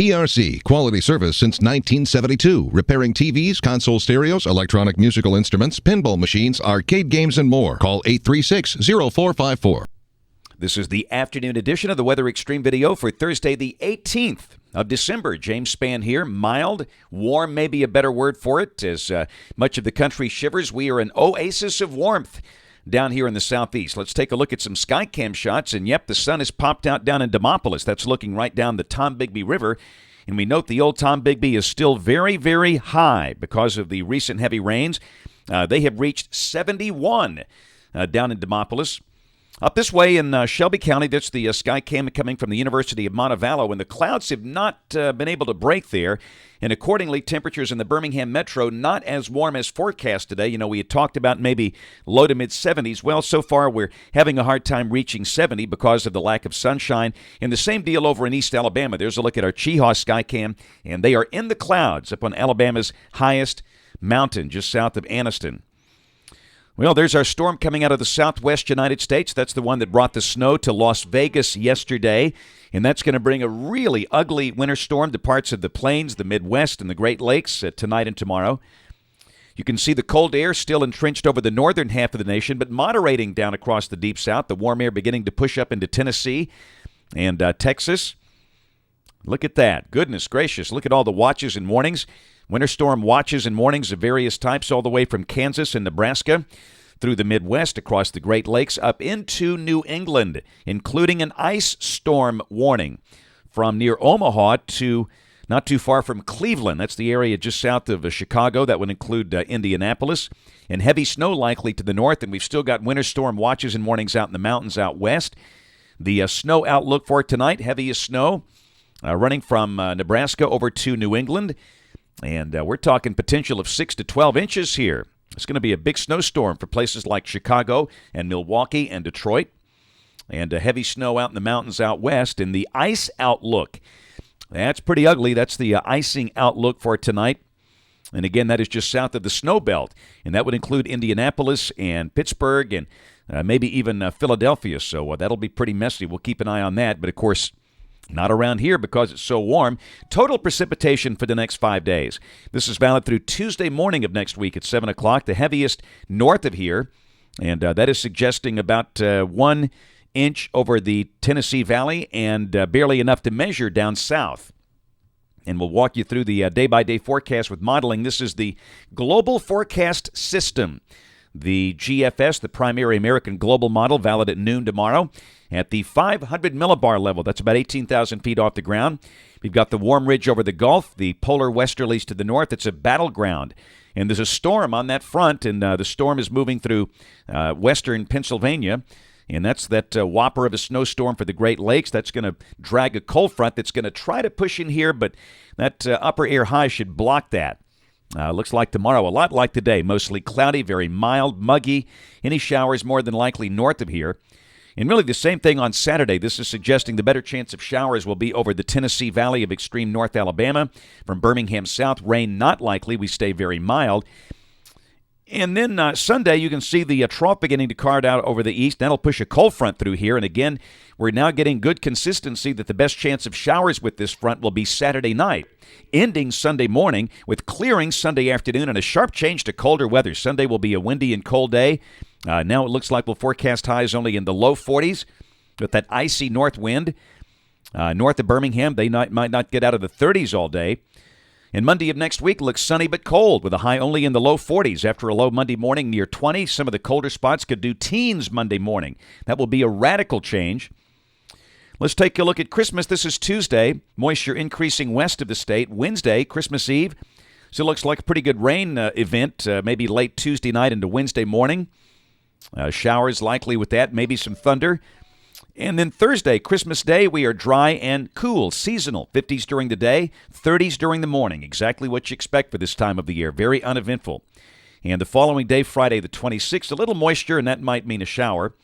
PRC, quality service since 1972. Repairing TVs, console stereos, electronic musical instruments, pinball machines, arcade games, and more. Call 836-0454. This is the afternoon edition of the Weather Xtreme video for Thursday, the 18th of December. James Spann here. Mild, warm may be a better word for it. As much of the country shivers, we are an oasis of warmth down here in the southeast. Let's take a look at some sky cam shots. And yep, the sun has popped out down in Demopolis. That's looking right down the Tombigbee River. And we note the old Tombigbee is still very, very high because of the recent heavy rains. They have reached 71 down in Demopolis. Up this way in Shelby County, that's the sky cam coming from the University of Montevallo, and the clouds have not been able to break there, and accordingly, temperatures in the Birmingham metro not as warm as forecast today. You know, we had talked about maybe low to mid-70s. Well, so far we're having a hard time reaching 70 because of the lack of sunshine, and the same deal over in East Alabama. There's a look at our Chehaw sky cam, and they are in the clouds up on Alabama's highest mountain, just south of Anniston. Well, there's our storm coming out of the southwest United States. That's the one that brought the snow to Las Vegas yesterday, and that's going to bring a really ugly winter storm to parts of the plains, the Midwest, and the Great Lakes tonight and tomorrow. You can see the cold air still entrenched over the northern half of the nation, but moderating down across the deep south. The warm air beginning to push up into Tennessee and Texas. Look at that. Goodness gracious. Look at all the watches and warnings. Winter storm watches and warnings of various types all the way from Kansas and Nebraska through the Midwest, across the Great Lakes, up into New England, including an ice storm warning from near Omaha to not too far from Cleveland. That's the area just south of Chicago. That would include Indianapolis. And heavy snow likely to the north, and we've still got winter storm watches and warnings out in the mountains out west. The snow outlook for tonight, heaviest snow running from Nebraska over to New England. And we're talking potential of 6 to 12 inches here. It's going to be a big snowstorm for places like Chicago and Milwaukee and Detroit. And heavy snow out in the mountains out west. And the ice outlook, that's pretty ugly. That's the icing outlook for tonight. And again, that is just south of the snow belt. And that would include Indianapolis and Pittsburgh and maybe even Philadelphia. So that'll be pretty messy. We'll keep an eye on that. But, of course, not around here because it's so warm. Total precipitation for the next 5 days. This is valid through Tuesday morning of next week at 7 o'clock, the heaviest north of here. And that is suggesting about 1 inch over the Tennessee Valley and barely enough to measure down south. And we'll walk you through the day-by-day forecast with modeling. This is the Global Forecast System. The GFS, the Primary American Global Model, valid at noon tomorrow at the 500 millibar level. That's about 18,000 feet off the ground. We've got the warm ridge over the Gulf, the polar westerlies to the north. It's a battleground. And there's a storm on that front, and the storm is moving through western Pennsylvania. And that's that whopper of a snowstorm for the Great Lakes. That's going to drag a cold front that's going to try to push in here, but that upper air high should block that. Looks like tomorrow, a lot like today, mostly cloudy, very mild, muggy. Any showers more than likely north of here. And really the same thing on Saturday. This is suggesting the better chance of showers will be over the Tennessee Valley of extreme North Alabama. From Birmingham south, rain not likely. We stay very mild. And then Sunday, you can see the trough beginning to card out over the east. That'll push a cold front through here. And again, we're now getting good consistency that the best chance of showers with this front will be Saturday night, ending Sunday morning with clearing Sunday afternoon and a sharp change to colder weather. Sunday will be a windy and cold day. Now it looks like we'll forecast highs only in the low 40s with that icy north wind. North of Birmingham, they might not get out of the 30s all day. And Monday of next week looks sunny but cold with a high only in the low 40s. After a low Monday morning near 20, some of the colder spots could do teens Monday morning. That will be a radical change. Let's take a look at Christmas. This is Tuesday. Moisture increasing west of the state. Wednesday, Christmas Eve. So it looks like a pretty good rain event, maybe late Tuesday night into Wednesday morning. Showers likely with that, maybe some thunder. And then Thursday, Christmas Day, we are dry and cool, seasonal. 50s during the day, 30s during the morning. Exactly what you expect for this time of the year. Very uneventful. And the following day, Friday the 26th, a little moisture, and that might mean a shower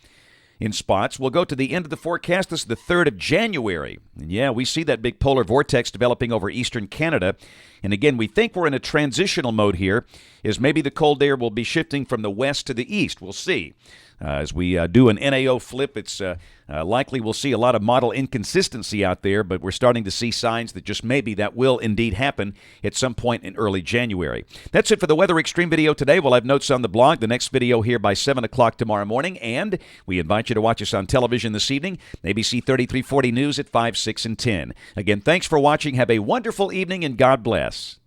in spots. We'll go to the end of the forecast. This is the 3rd of January. And yeah, we see that big polar vortex developing over eastern Canada. And again, we think we're in a transitional mode here, as maybe the cold air will be shifting from the west to the east. We'll see. As we do an NAO flip, it's likely we'll see a lot of model inconsistency out there, but we're starting to see signs that just maybe that will indeed happen at some point in early January. That's it for the Weather Xtreme video today. We'll have notes on the blog, the next video here by 7 o'clock tomorrow morning, and we invite you to watch us on television this evening, ABC 3340 News at 5, 6, and 10. Again, thanks for watching. Have a wonderful evening, and God bless.